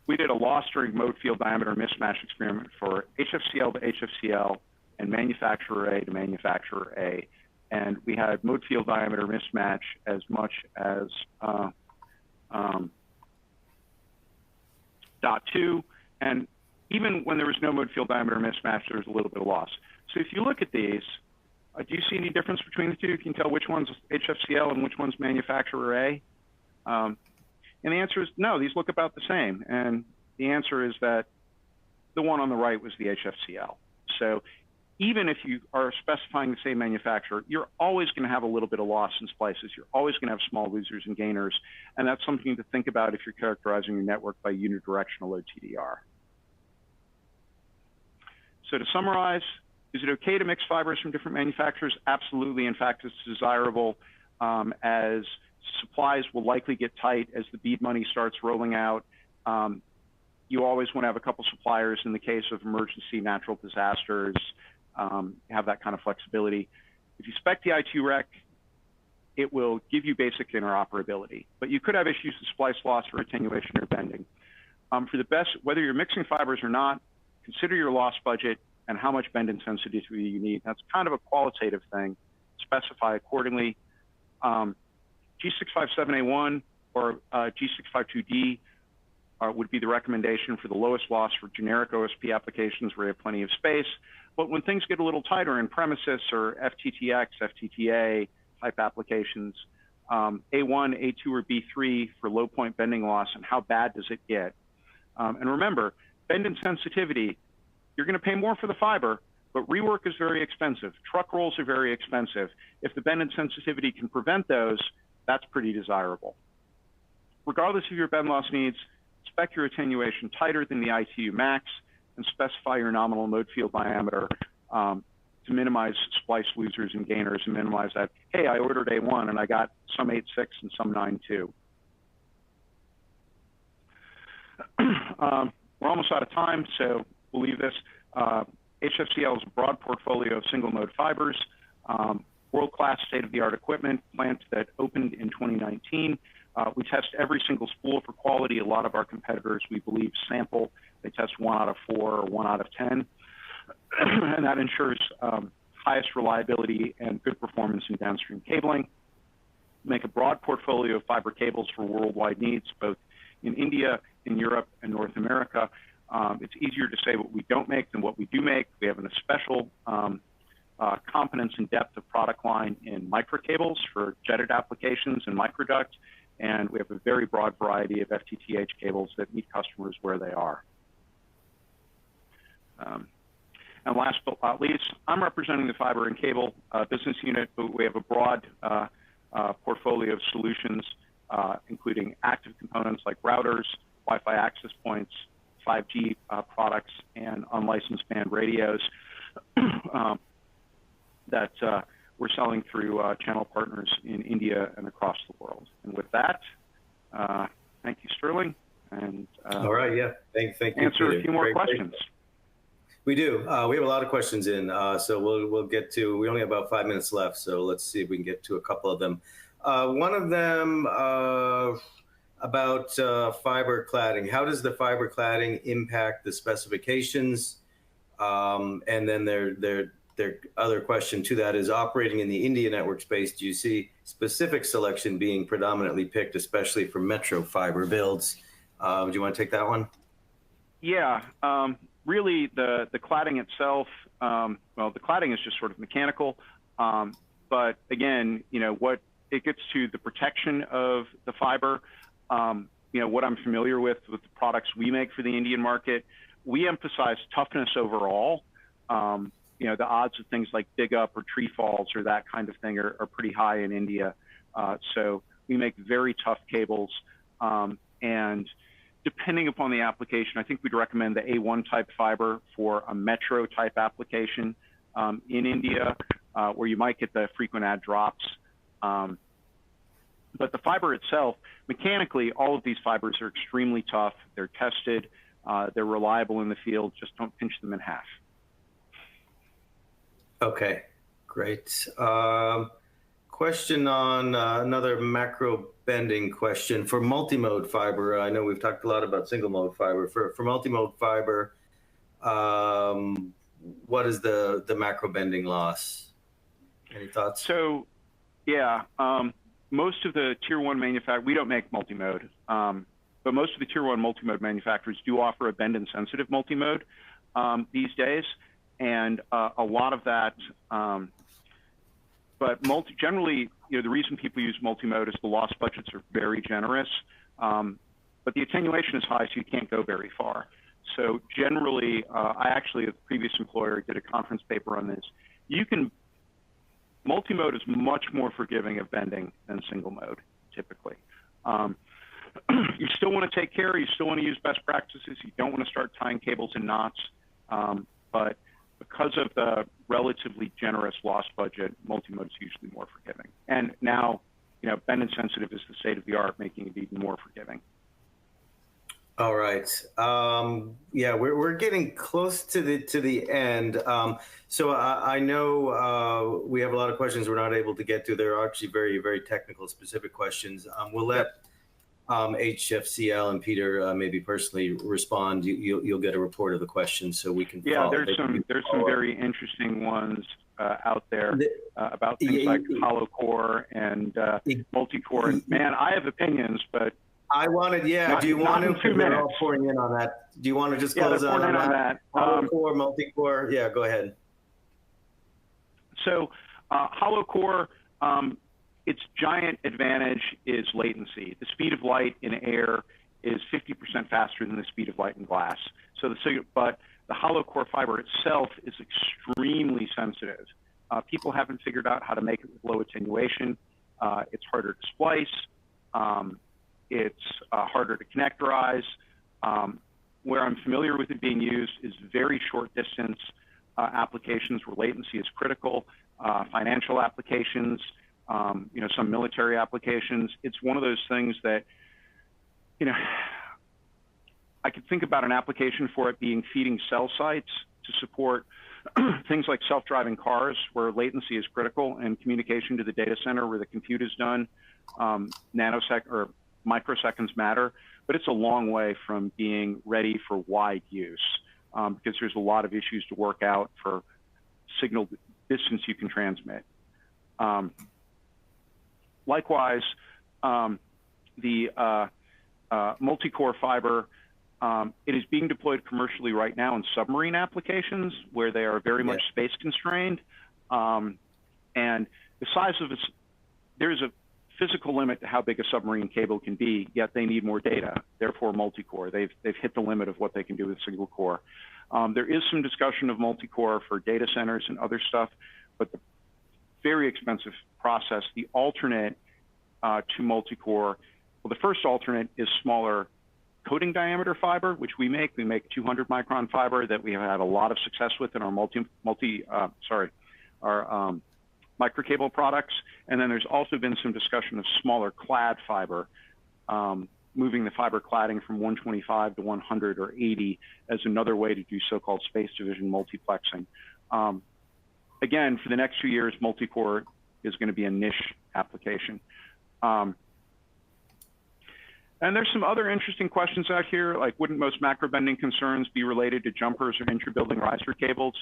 We did a loss during mode field diameter mismatch experiment for HFCL to HFCL and manufacturer A to manufacturer A. And we had mode field diameter mismatch as much as 0.2. And even when there was no mode field diameter mismatch, there was a little bit of loss. So if you look at these, do you see any difference between the two? You can tell which one's HFCL and which one's manufacturer A. And the answer is no, these look about the same. And the answer is that the one on the right was the HFCL. So even if you are specifying the same manufacturer, you're always going to have a little bit of loss in splices. You're always going to have small losers and gainers. And that's something to think about if you're characterizing your network by unidirectional OTDR. So to summarize, is it okay to mix fibers from different manufacturers? Absolutely. In fact, it's desirable as supplies will likely get tight as the BEAD money starts rolling out. You always want to have a couple suppliers in the case of emergency natural disasters, have that kind of flexibility. If you spec the I2REC, it will give you basic interoperability, but you could have issues with splice loss or attenuation or bending. For the best, whether you're mixing fibers or not, consider your loss budget and how much bend and sensitivity you need. That's kind of a qualitative thing. Specify accordingly. G657A1 or G652D would be the recommendation for the lowest loss for generic OSP applications where you have plenty of space. But when things get a little tighter in premises or FTTX, FTTA type applications, A1, A2, or B3 for low point bending loss, and how bad does it get? And remember, bend and sensitivity, you're going to pay more for the fiber, but rework is very expensive. Truck rolls are very expensive. If the bend and sensitivity can prevent those, that's pretty desirable. Regardless of your bend loss needs, spec your attenuation tighter than the ITU max and specify your nominal mode field diameter to minimize splice losers and gainers and minimize that, hey, I ordered A1 and I got some 8.6 and some 9.2. We're almost out of time, so we'll leave this. HFCL is a broad portfolio of single mode fibers, world-class state-of-the-art equipment, plant that opened in 2019. We test every single spool for quality. A lot of our competitors, we believe, sample. They test 1 out of 4 or 1 out of 10. And that ensures highest reliability and good performance in downstream cabling. Make a broad portfolio of fiber cables for worldwide needs, both in India, in Europe, and North America. It's easier to say what we don't make than what we do make. We have a special competence and depth of product line in microcables for jetted applications and microduct, and we have a very broad variety of FTTH cables that meet customers where they are. And last but not least, I'm representing the fiber and cable business unit, but we have a broad portfolio of solutions, including active components like routers, Wi-Fi access points, 5G products, and unlicensed band radios that we're selling through channel partners in India and across the world. And with that, thank you, Sterling. And all right, yeah, thank you. Answer a few more questions. We do. We have a lot of questions in, so we'll get to. We only have about 5 minutes left, so let's see if we can get to a couple of them. One of them about fiber cladding. How does the fiber cladding impact the specifications? And then their other question to that is, operating in the India network space, do you see specific selection being predominantly picked, especially for metro fiber builds? Do you want to take that one? Yeah. Really, the cladding itself, well, the cladding is just sort of mechanical. But again, what it gets to the protection of the fiber, what I'm familiar with the products we make for the Indian market, we emphasize toughness overall. The odds of things like dig up or tree falls or that kind of thing are pretty high in India. So we make very tough cables. And depending upon the application, I think we'd recommend the A1 type fiber for a metro type application in India, where you might get the frequent add drops. But the fiber itself, mechanically, all of these fibers are extremely tough. They're tested. They're reliable in the field. Just don't pinch them in half. Okay, great. Question on another macro bending question for multimode fiber. I know we've talked a lot about single mode fiber. For multimode fiber, what is the macro bending loss? Any thoughts? So, yeah, most of the tier one manufacturers, we don't make multimode, but most of the tier one multimode manufacturers do offer a bend insensitive multimode these days. And a lot of that, but generally, the reason people use multimode is the loss budgets are very generous, but the attenuation is high, so you can't go very far. So generally, I actually, at the previous employer, did a conference paper on this. Multimode is much more forgiving of bending than single mode, typically. You still want to take care, you still want to use best practices, you don't want to start tying cables in knots, but because of the relatively generous loss budget, multimode is usually more forgiving. And now, bend insensitive is the state of the art, making it even more forgiving. All right. Yeah, we're getting close to the end. So I know we have a lot of questions we're not able to get to. They're actually very, very technical, specific questions. We'll let HFCL and Peter maybe personally respond. You'll get a report of the questions so we can. Yeah, there's some very interesting ones out there about things like hollow core and multi-core. Man, I have opinions, but I wanted, yeah. Do you want to? 2 minutes. All pouring in on that. Do you want to just close on that? Hollow core, multi-core. Yeah, go ahead. So, hollow core. Its giant advantage is latency. The speed of light in air is 50% faster than the speed of light in glass. So but the hollow core fiber itself is extremely sensitive. People haven't figured out how to make it with low attenuation. It's harder to splice. It's harder to connectorize. Where I'm familiar with it being used is very short distance applications where latency is critical, financial applications, some military applications. It's one of those things that, I could think about an application for it being feeding cell sites to support things like self-driving cars where latency is critical and communication to the data center where the compute is done, nanosecond or microseconds matter, but it's a long way from being ready for wide use because there's a lot of issues to work out for signal distance you can transmit. Likewise, the multi-core fiber It is being deployed commercially right now in submarine applications where they are very much space constrained. And the size of there's a physical limit to how big a submarine cable can be, yet they need more data, therefore multi-core. They've hit the limit of what they can do with single core. There is some discussion of multi-core for data centers and other stuff, but the very expensive process, the alternate to multi-core, well, the first alternate is smaller coating diameter fiber, which we make. We make 200 micron fiber that we have had a lot of success with in our microcable products. And then there's also been some discussion of smaller clad fiber, moving the fiber cladding from 125 to 100 or 80 as another way to do so-called space division multiplexing. Again, for the next few years, multi-core is going to be a niche application. And there's some other interesting questions out here, like wouldn't most macrobending concerns be related to jumpers or intra-building riser cables?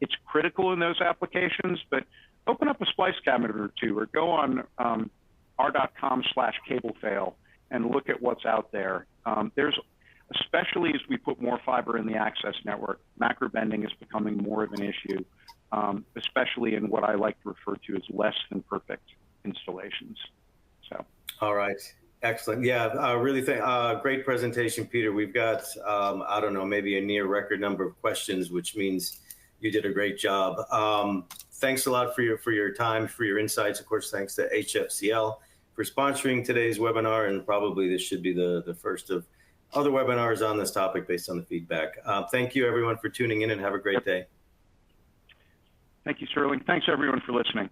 It's critical in those applications, but open up a splice cabinet or two, or go on r.com/cablefail and look at what's out there. Especially as we put more fiber in the access network, macrobending is becoming more of an issue, especially in what I like to refer to as less than perfect installations. So. All right. Excellent. Yeah, really great presentation, Peter. We've got, I don't know, maybe a near record number of questions, which means you did a great job. Thanks a lot for your time, for your insights. Of course, thanks to HFCL for sponsoring today's webinar, and probably this should be the first of other webinars on this topic based on the feedback. Thank you, everyone, for tuning in, and have a great day. Thank you, Sterling. Thanks, everyone, for listening.